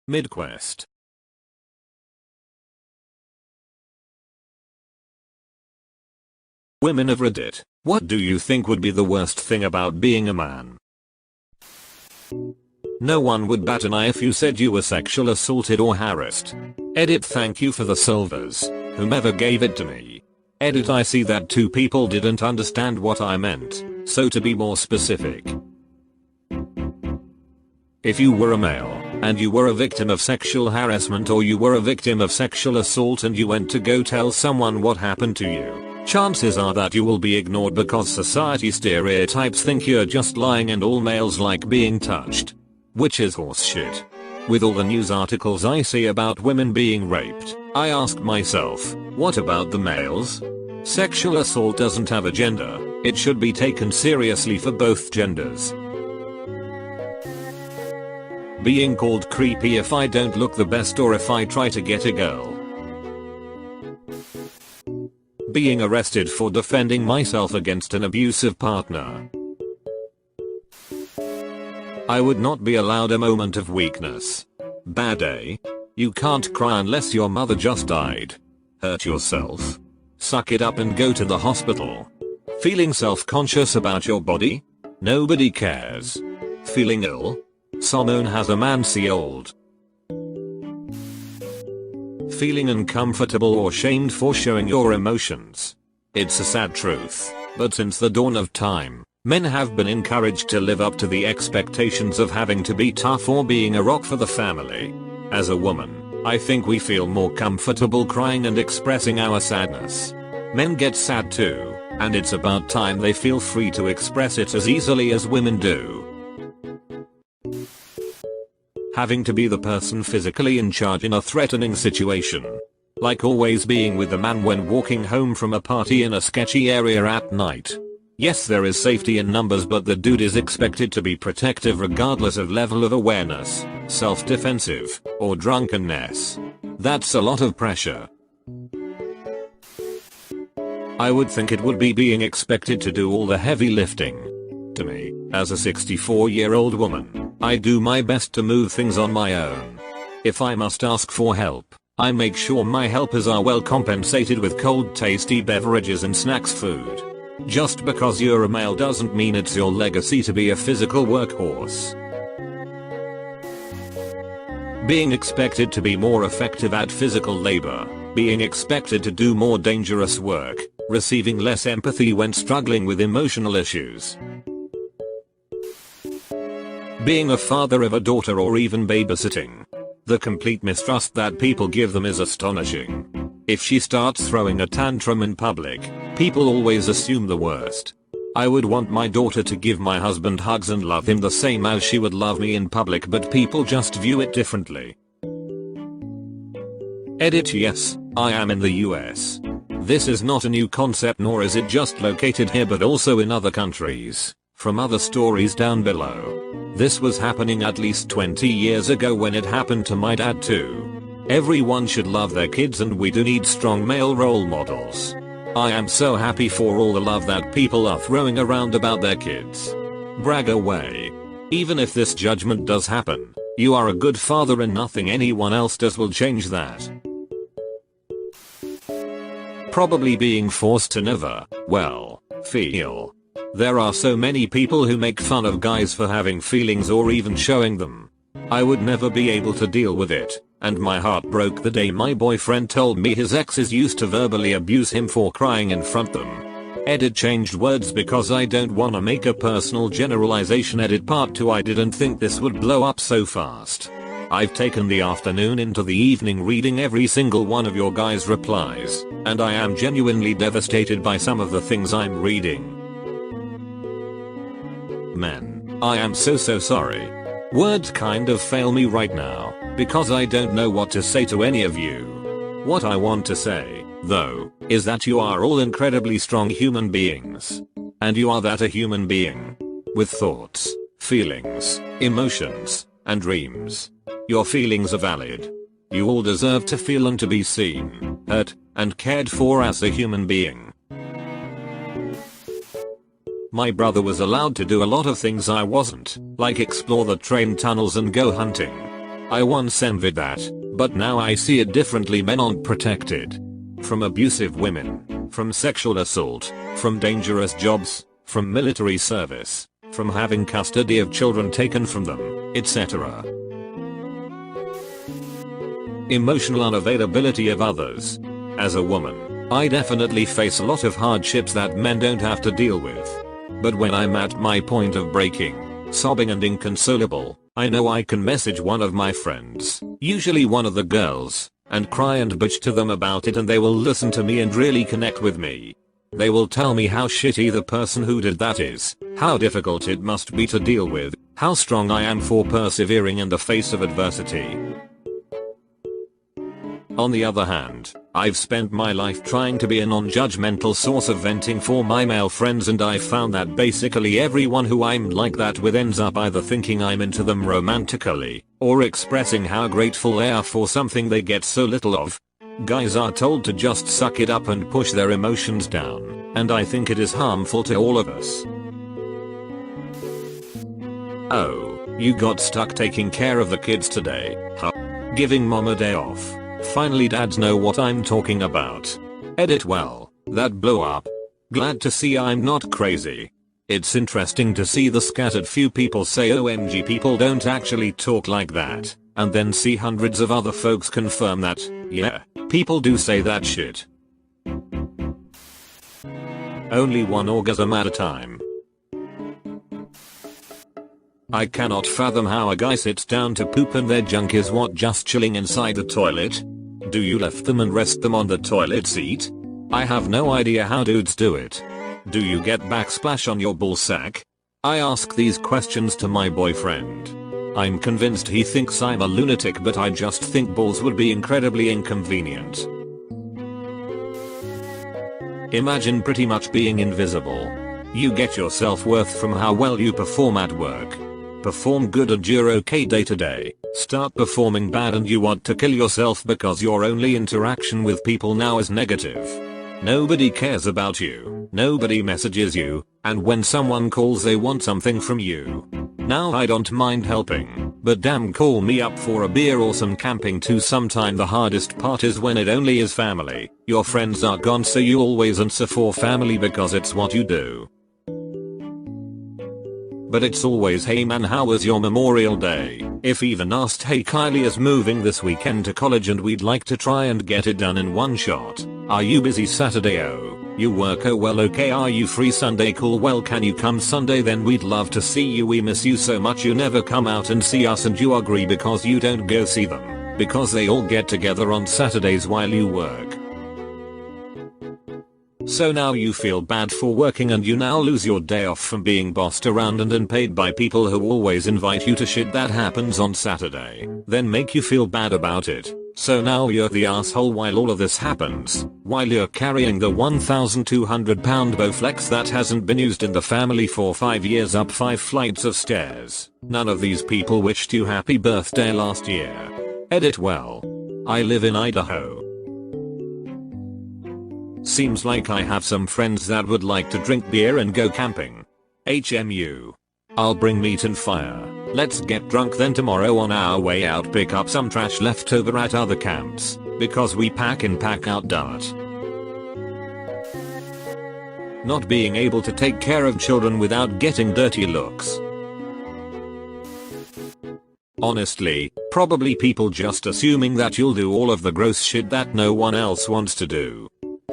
Mid-quest. Women of Reddit, what do you think would be the worst thing about being a man? No one would bat an eye if you said you were sexual assaulted or harassed. Edit, thank you for the silvers, whomever gave it to me. Edit, I see that two people didn't understand what I meant, so to be more specific. If you were a male, and you were a victim of sexual harassment, or you were a victim of sexual assault and you went to go tell someone what happened to you, chances are that you will be ignored because society stereotypes think you're just lying and all males like being touched. Which is horseshit. With all the news articles I see about women being raped, I ask myself, what about the males? Sexual assault doesn't have a gender, it should be taken seriously for both genders. Being called creepy if I don't look the best or if I try to get a girl. Being arrested for defending myself against an abusive partner. I would not be allowed a moment of weakness. Bad day? You can't cry unless your mother just died. Hurt yourself? Suck it up and go to the hospital. Feeling self-conscious about your body? Nobody cares. Feeling ill? Someone has a man-old. Feeling uncomfortable or shamed for showing your emotions. It's a sad truth, but since the dawn of time, men have been encouraged to live up to the expectations of having to be tough or being a rock for the family. As a woman, I think we feel more comfortable crying and expressing our sadness. Men get sad too, and it's about time they feel free to express it as easily as women do. Having to be the person physically in charge in a threatening situation. Like always being with a man when walking home from a party in a sketchy area at night. Yes, there is safety in numbers, but the dude is expected to be protective regardless of level of awareness, self-defensive, or drunkenness. That's a lot of pressure. I would think it would be being expected to do all the heavy lifting. To me, as a 64-year-old woman, I do my best to move things on my own. If I must ask for help, I make sure my helpers are well compensated with cold tasty beverages and snacks food. Just because you're a male doesn't mean it's your legacy to be a physical workhorse. Being expected to be more effective at physical labor, being expected to do more dangerous work, receiving less empathy when struggling with emotional issues. Being a father of a daughter or even babysitting. The complete mistrust that people give them is astonishing. If she starts throwing a tantrum in public, people always assume the worst. I would want my daughter to give my husband hugs and love him the same as she would love me in public, but people just view it differently. Edit, yes, I am in the US. This is not a new concept, nor is it just located here but also in other countries. From other stories down below. This was happening at least 20 years ago when it happened to my dad too. Everyone should love their kids and we do need strong male role models. I am so happy for all the love that people are throwing around about their kids. Brag away. Even if this judgment does happen, you are a good father and nothing anyone else does will change that. Probably being forced to never, well, feel. There are so many people who make fun of guys for having feelings or even showing them. I would never be able to deal with it, and my heart broke the day my boyfriend told me his exes used to verbally abuse him for crying in front of them. Edit, changed words because I don't wanna make a personal generalization. Edit, part 2, I didn't think this would blow up so fast. I've taken the afternoon into the evening reading every single one of your guys' replies, and I am genuinely devastated by some of the things I'm reading. Men, I am so sorry. Words kind of fail me right now, because I don't know what to say to any of you. What I want to say, though, is that you are all incredibly strong human beings. And you are that, a human being. With thoughts, feelings, emotions, and dreams. Your feelings are valid. You all deserve to feel and to be seen, heard, and cared for as a human being. My brother was allowed to do a lot of things I wasn't, like explore the train tunnels and go hunting. I once envied that, but now I see it differently. Men aren't protected from abusive women, from sexual assault, from dangerous jobs, from military service, from having custody of children taken from them, etc. Emotional unavailability of others. As a woman, I definitely face a lot of hardships that men don't have to deal with. But when I'm at my point of breaking, sobbing and inconsolable, I know I can message one of my friends, usually one of the girls, and cry and bitch to them about it, and they will listen to me and really connect with me. They will tell me how shitty the person who did that is, how difficult it must be to deal with, how strong I am for persevering in the face of adversity. On the other hand, I've spent my life trying to be a non-judgmental source of venting for my male friends, and I've found that basically everyone who I'm like that with ends up either thinking I'm into them romantically, or expressing how grateful they are for something they get so little of. Guys are told to just suck it up and push their emotions down, and I think it is harmful to all of us. Oh, you got stuck taking care of the kids today, huh? Giving mom a day off. Finally dads know what I'm talking about. Edit well, that blew up. Glad to see I'm not crazy. It's interesting to see the scattered few people say OMG people don't actually talk like that, and then see hundreds of other folks confirm that, yeah, people do say that shit. Only one orgasm at a time. I cannot fathom how a guy sits down to poop and their junk is what, just chilling inside the toilet? Do you lift them and rest them on the toilet seat? I have no idea how dudes do it. Do you get backsplash on your ballsack? I ask these questions to my boyfriend. I'm convinced he thinks I'm a lunatic, but I just think balls would be incredibly inconvenient. Imagine pretty much being invisible. You get your self-worth from how well you perform at work. Perform good and you're okay day to day. Start performing bad and you want to kill yourself because your only interaction with people now is negative. Nobody cares about you, nobody messages you, and when someone calls they want something from you. Now I don't mind helping, but damn, call me up for a beer or some camping too sometime. The hardest part is when it only is family. Your friends are gone, so you always answer for family because it's what you do. But it's always, hey man, how was your Memorial Day? If even asked, hey, Kylie is moving this weekend to college and we'd like to try and get it done in one shot. Are you busy Saturday? Oh, you work? Oh well, okay. Are you free Sunday? Cool. Well, can you come Sunday? Then we'd love to see you. We miss you so much. You never come out and see us, and you agree because you don't go see them, because they all get together on Saturdays while you work. So now you feel bad for working and you now lose your day off from being bossed around and unpaid by people who always invite you to shit that happens on Saturday, then make you feel bad about it. So now you're the asshole while all of this happens, while you're carrying the 1,200 pound Bowflex that hasn't been used in the family for 5 years up 5 flights of stairs. None of these people wished you happy birthday last year. Edit well. I live in Idaho. Seems like I have some friends that would like to drink beer and go camping. HMU. I'll bring meat and fire. Let's get drunk, then tomorrow on our way out pick up some trash left over at other camps, because we pack in pack out dirt. Not being able to take care of children without getting dirty looks. Honestly, probably people just assuming that you'll do all of the gross shit that no one else wants to do.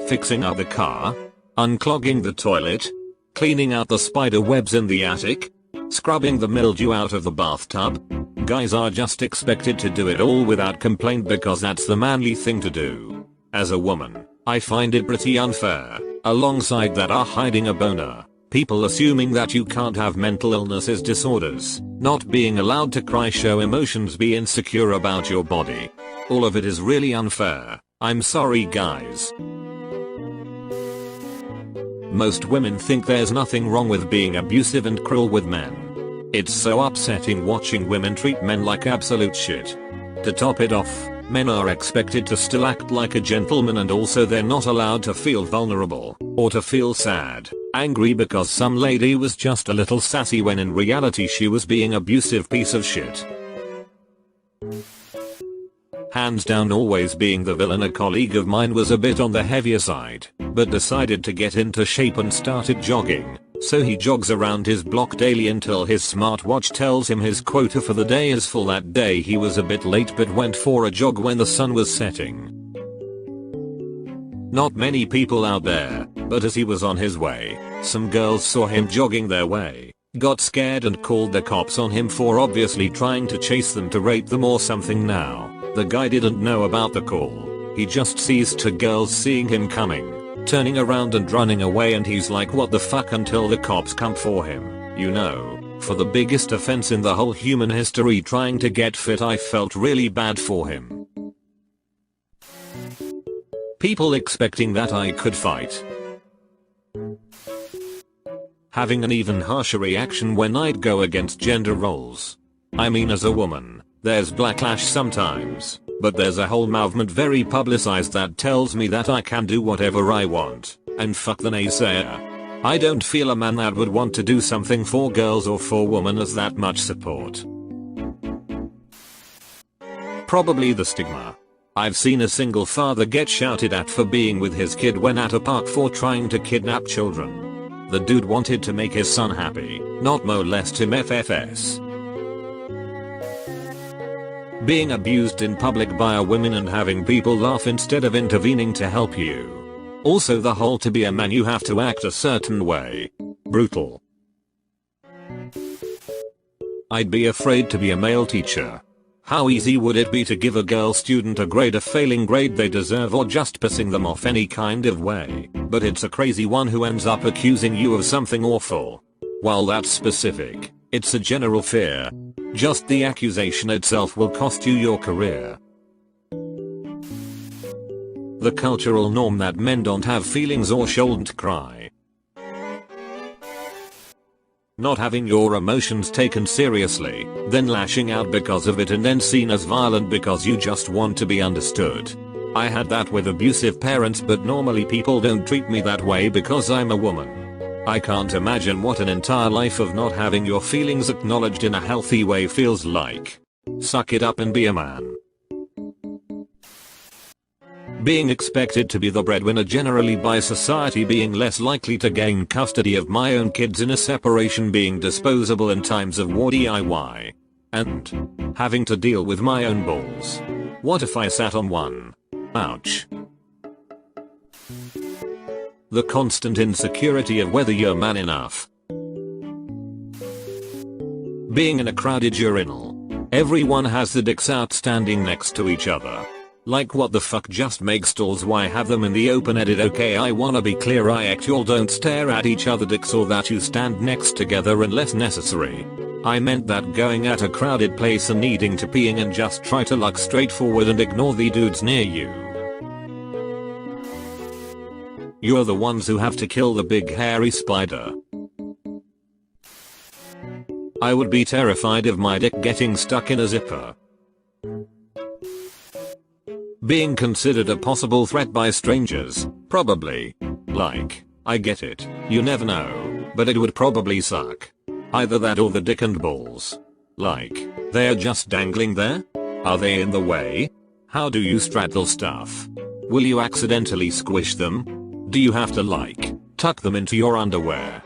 Fixing up the car, unclogging the toilet, cleaning out the spider webs in the attic, scrubbing the mildew out of the bathtub. Guys are just expected to do it all without complaint because that's the manly thing to do. As a woman, I find it pretty unfair. Alongside that are hiding a boner, people assuming that you can't have mental illnesses, disorders, not being allowed to cry, show emotions, be insecure about your body. All of it is really unfair. I'm sorry guys. Most women think there's nothing wrong with being abusive and cruel with men. It's so upsetting watching women treat men like absolute shit. To top it off, men are expected to still act like a gentleman, and also they're not allowed to feel vulnerable, or to feel sad, angry because some lady was just a little sassy when in reality she was being abusive piece of shit. Hands down always being the villain. A colleague of mine was a bit on the heavier side, but decided to get into shape and started jogging. So he jogs around his block daily until his smartwatch tells him his quota for the day is full. That day he was a bit late but went for a jog when the sun was setting. Not many people out there, but as he was on his way, some girls saw him jogging their way, got scared and called the cops on him for obviously trying to chase them to rape them or something. Now, the guy didn't know about the call. He just sees two girls seeing him coming, turning around and running away, and he's like, what the fuck, until the cops come for him. You know, for the biggest offense in the whole human history, trying to get fit. I felt really bad for him. People expecting that I could fight. Having an even harsher reaction when I'd go against gender roles. I mean, as a woman, there's backlash sometimes, but there's a whole movement very publicized that tells me that I can do whatever I want, and fuck the naysayer. I don't feel a man that would want to do something for girls or for women as that much support. Probably the stigma. I've seen a single father get shouted at for being with his kid when at a park for trying to kidnap children. The dude wanted to make his son happy, not molest him. FFS. Being abused in public by a woman and having people laugh instead of intervening to help you. Also the whole to be a man you have to act a certain way. Brutal. I'd be afraid to be a male teacher. How easy would it be to give a girl student a grade, a failing grade they deserve, or just pissing them off any kind of way? But it's a crazy one who ends up accusing you of something awful. While that's specific, it's a general fear. Just the accusation itself will cost you your career. The cultural norm that men don't have feelings or shouldn't cry. Not having your emotions taken seriously, then lashing out because of it and then seen as violent because you just want to be understood. I had that with abusive parents, but normally people don't treat me that way because I'm a woman. I can't imagine what an entire life of not having your feelings acknowledged in a healthy way feels like. Suck it up and be a man. Being expected to be the breadwinner generally by society, being less likely to gain custody of my own kids in a separation, being disposable in times of war DIY. And having to deal with my own balls. What if I sat on one? Ouch. The constant insecurity of whether you're man enough. Being in a crowded urinal. Everyone has the dicks out standing next to each other. Like, what the fuck, just make stalls, why have them in the open? Edit. Okay, I wanna be clear, I actually don't stare at each other dicks or that you stand next together unless necessary. I meant that going at a crowded place and needing to peeing and just try to look straight forward and ignore the dudes near you. You're the ones who have to kill the big hairy spider. I would be terrified of my dick getting stuck in a zipper. Being considered a possible threat by strangers, probably. Like, I get it, you never know, but it would probably suck. Either that or the dick and balls. Like, they're just dangling there? Are they in the way? How do you straddle stuff? Will you accidentally squish them? Do you have to, like, tuck them into your underwear?